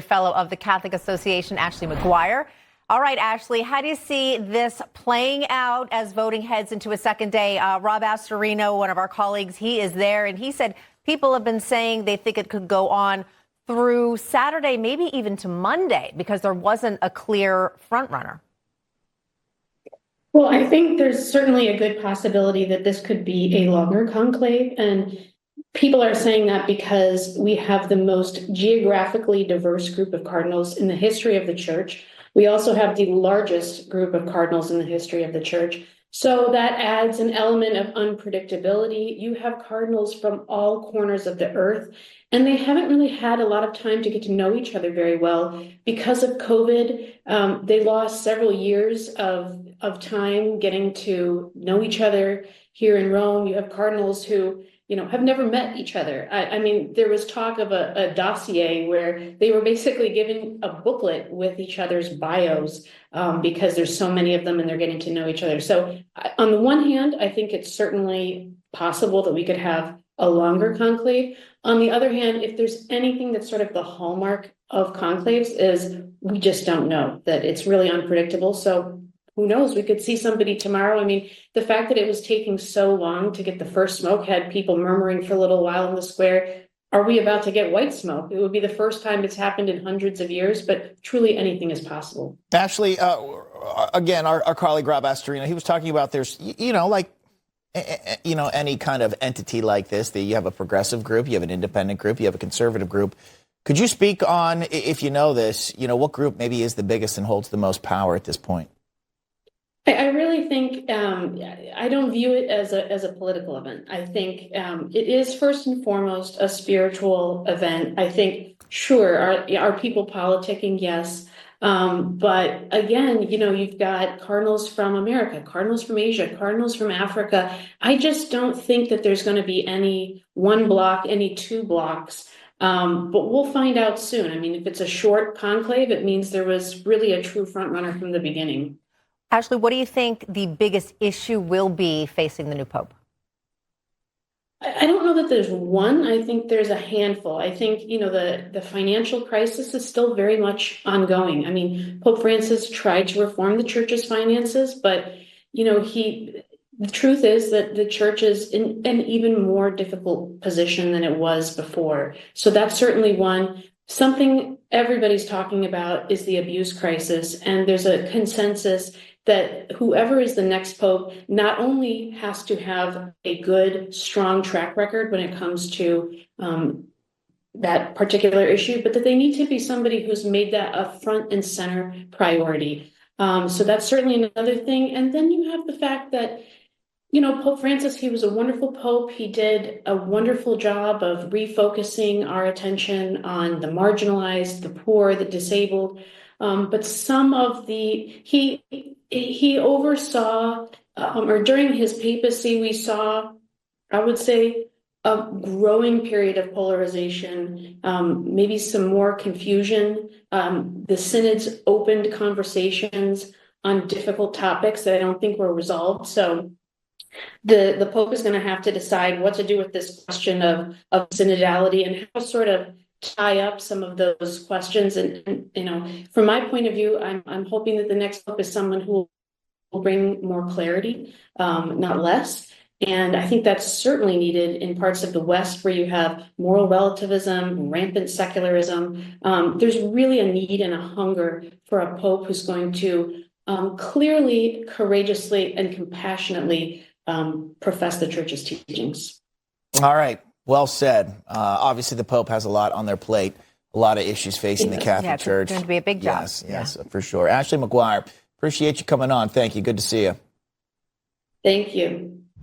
fellow of the Catholic Association, Ashley McGuire. All right, Ashley, how do you see this playing out as voting heads into a second day? Rob Astorino, one of our colleagues, he is there, and he said people have been saying they think it could go on through Saturday, maybe even to Monday, because there wasn't a clear front runner. Well, I think there's certainly a good possibility that this could be a longer conclave, and people are saying that because we have the most geographically diverse group of cardinals in the history of the church. We also have the largest group of cardinals in the history of the church. So that adds an element of unpredictability. You have cardinals from all corners of the earth, and they haven't really had a lot of time to get to know each other very well. Because of COVID, they lost several years of time getting to know each other here in Rome. You have cardinals who have never met each other. I mean, there was talk of a dossier where they were basically given a booklet with each other's bios because there's so many of them and they're getting to know each other. So on the one hand, I think it's certainly possible that we could have a longer conclave. On the other hand, if there's anything that's sort of the hallmark of conclaves is we just don't know, that it's really unpredictable. So who knows? We could see somebody tomorrow. I mean, the fact that it was taking so long to get the first smoke had people murmuring for a little while in the square. Are we about to get white smoke? It would be the first time it's happened in hundreds of years, but truly anything is possible. Ashley, again, our colleague Rob Astorino, he was talking about there's, any kind of entity like this, that you have a progressive group, you have an independent group, you have a conservative group. Could you speak on, if you know this, what group maybe is the biggest and holds the most power at this point? I really think I don't view it as a political event. I think it is first and foremost a spiritual event. I think, sure, are people politicking? Yes. But again, you've got cardinals from America, cardinals from Asia, cardinals from Africa. I just don't think that there's going to be any one block, any two blocks. But we'll find out soon. I mean, if it's a short conclave, it means there was really a true front runner from the beginning. Ashley, what do you think the biggest issue will be facing the new Pope? I don't know that there's one. I think there's a handful. I think, the financial crisis is still very much ongoing. I mean, Pope Francis tried to reform the church's finances, but, the truth is that the church is in an even more difficult position than it was before. So that's certainly one. Something everybody's talking about is the abuse crisis, and there's a consensus that whoever is the next pope not only has to have a good, strong track record when it comes to that particular issue, but that they need to be somebody who's made that a front and center priority. So that's certainly another thing. And then you have the fact that Pope Francis, he was a wonderful pope. He did a wonderful job of refocusing our attention on the marginalized, the poor, the disabled. But some of he oversaw, or during his papacy, we saw, I would say, a growing period of polarization, maybe some more confusion. The synods opened conversations on difficult topics that I don't think were resolved. So the Pope is going to have to decide what to do with this question of synodality and how to sort of tie up some of those questions. And from my point of view, I'm hoping that the next Pope is someone who will bring more clarity, not less. And I think that's certainly needed in parts of the West where you have moral relativism, rampant secularism. There's really a need and a hunger for a Pope who's going to clearly, courageously, and compassionately profess the church's teachings. All right. Well said. Obviously, the Pope has a lot on their plate, a lot of issues facing the Catholic Church. It's going to be a big job. Yes, for sure. Ashley McGuire, appreciate you coming on. Thank you. Good to see you. Thank you.